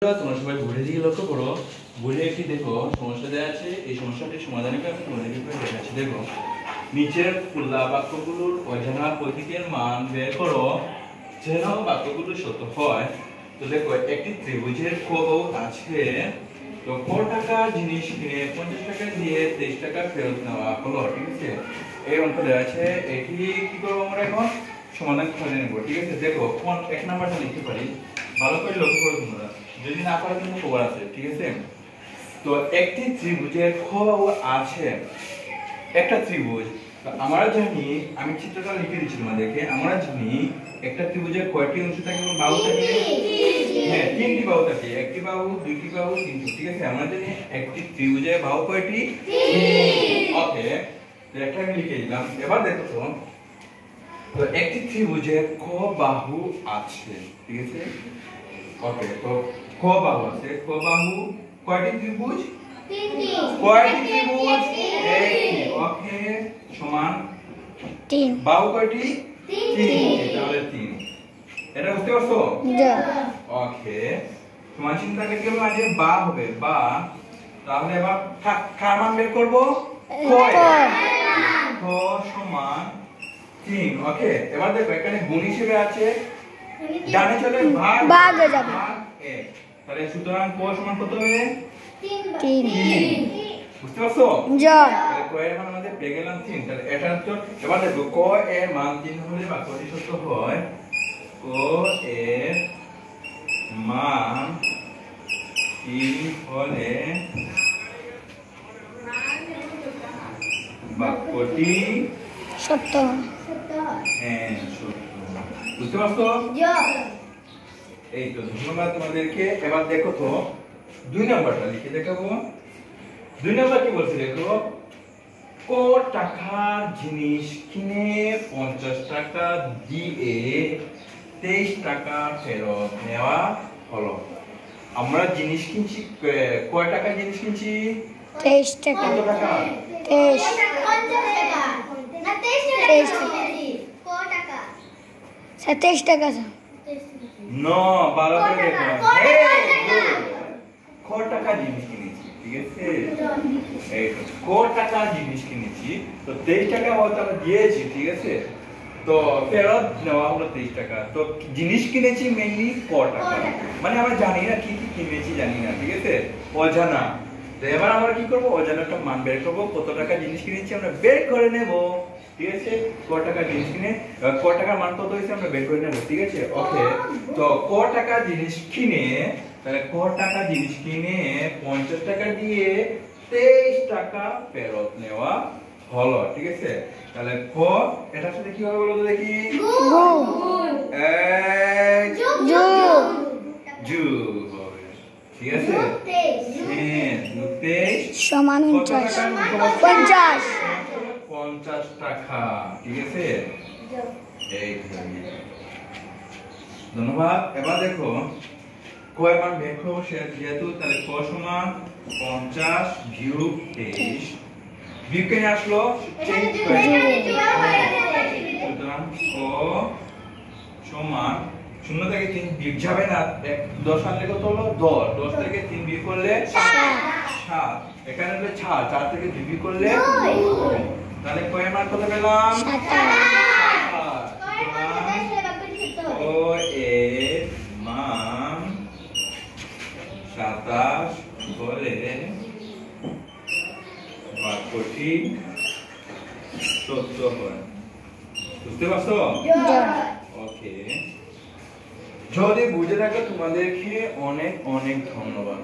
তোমরা সবাই বুড়ে দিকে লক্ষ্য করো। বুড়ে একটি দেখো সমস্যা দেওয়া আছে, এই সমস্যাটির সমাধানকে আমি তোমাদেরকে করে দেখাচ্ছি। দেখো নিচের খোলা বাক্যগুলোর অজানা প্রতীকের মান বের করো যেন বাক্যগুলো সত্য হয়। তো দেখো একটি ত্রিভুজের ক আছে, তো ক টাকা জিনিস কিনে 50 টাকা দিয়ে 23 টাকা ফেরত নেওয়া হলো, ঠিক আছে। এই অঙ্ক দেওয়া আছে, এটি কি করবো আমরা এখন সমাধান করে নেব, ঠিক আছে। দেখো কোন এক নাম্বারটা লিখতে পারি, ভালো করে লক্ষ্য করো তোমরা, যদি না পারো কিন্তু খবর আছে, ঠিক আছে। তো একটি ত্রিভুজের খ আছে, একটা ত্রিভুজ। তো আমরা জানি, আমি চিত্রটা লিখে দিচ্ছি তোমাদেরকে, আমরা জানি একটা ত্রিভুজের কয়টি অংশ থাকে এবং বাহু থাকে? হ্যাঁ, তিনটি বাহু থাকে, একটি বাহু, দুইটি বাহু, তিনটি, ঠিক আছে। আমরা জানি একটি ত্রিভুজের বাহু কয়টি? ওকে, তো একটা আমি লিখে দিলাম। এবার দেখো তো একটি ত্রিভুজের ক বাহু আছে, ঠিক আছে। ওকে, তো ক বাহু আছে, ক বাহু কয়টি ত্রিভুজ? তিনটি। কয়টি ত্রিভুজ? একটি। ওকে, সমান 3। বাহু কয়টি? তিনটি। তাহলে 3। এটা বুঝতে পারছো? ওকে, তোমার চিন্তা কি হবে, আজ বা হবে বা, তাহলে এবার কার মান বের করব? ক সমান 3। ওকে, এবার দেখো এখানে গুণ হিসেবে আছে, ডানে চলে ভাগ হয়ে যাবে, তাহলে সুতরাং ক সমান কত হবে? 3। বুঝতে পারছো? তাহলে ক এর মান আমাদের পেয়ে গেলাম 3। তাহলে এটা তো এবার দেখো ক এর মান 3 হলে বাক্যটি সত্য হয়। ক এর মান 3 হলে বাক্যটি সত্য। হ্যাঁ, সত্য। বুঝতে পারছো? এই তো, ধন্যবাদ তোমাদেরকে। এবার দেখো তো 2 নাম্বারটা লিখে দেখাবো। 2 নাম্বার কি বলছে দেখো, ক টাকার জিনিস কিনে 50 টাকা দিয়ে 23 টাকা ফেরত নেওয়া হলো। আমরা জিনিস কিনছি, কয় টাকা জিনিস কিনছি? 23 টাকা। কত টাকা? 23 টাকা। নো, ভালো করে দেখো। ক টাকা জিনিস কিনেছি, ঠিক আছে। এই তো ক টাকা জিনিস কিনেছি, তো 23 টাকা হয়তো আমরা দিয়েছি, ঠিক আছে। তো ফেরত নেওয়া হলো 23 টাকা। তো জিনিস কিনেছি মেইনলি ক টাকা, মানে আমরা জানি না কি কি কিনেছি, জানি না, ঠিক আছে, অজানা। তো এবার আমরা কি করব, অজানাটা মান বের করব, কত টাকা জিনিস কিনেছি আমরা বের করে নেব, ঠিক আছে। ক টাকা জিনিস কিনে ক টাকার মান কত হয়েছে আমরা বের করে নেব, ঠিক আছে। ওকে, তো ক টাকা জিনিস কিনে, তাহলে ক টাকা জিনিস কিনে 50 টাকা দিয়ে 23 টাকা ফেরত নেওয়া হলো, ঠিক আছে। তাহলে ক এটার সাথে কি হবে বলো তো দেখি? গুণ। যোগ হবে, ঠিক আছে। হ্যাঁ, 23 সমান 50 টাকা, ঠিক আছে। এই ধন্যবাদ। এবার দেখো ক এর মান বের করব, যেহেতু তাহলে ক সমান 50 বিয়োগ 23, বিয়োগ কেন আসলো? চেঞ্জ করে, সুতরাং ক সমান 0 থেকে 3 বিয়োগ যাবে না, 10 আনলে কত হলো? 10। 10 থেকে 3 বিয়োগ করলে 7। এখানে হলো 4 থেকে 2 বিয়োগ করলে 9। তাহলে ক এর মান কত পেলাম? 27। ক এর মান 27 হলে বাক্যটি সত্য হয়। বুঝতে পারছো? ওকে, যদি বুঝে থাকো তোমাদেরকে অনেক অনেক ধন্যবাদ।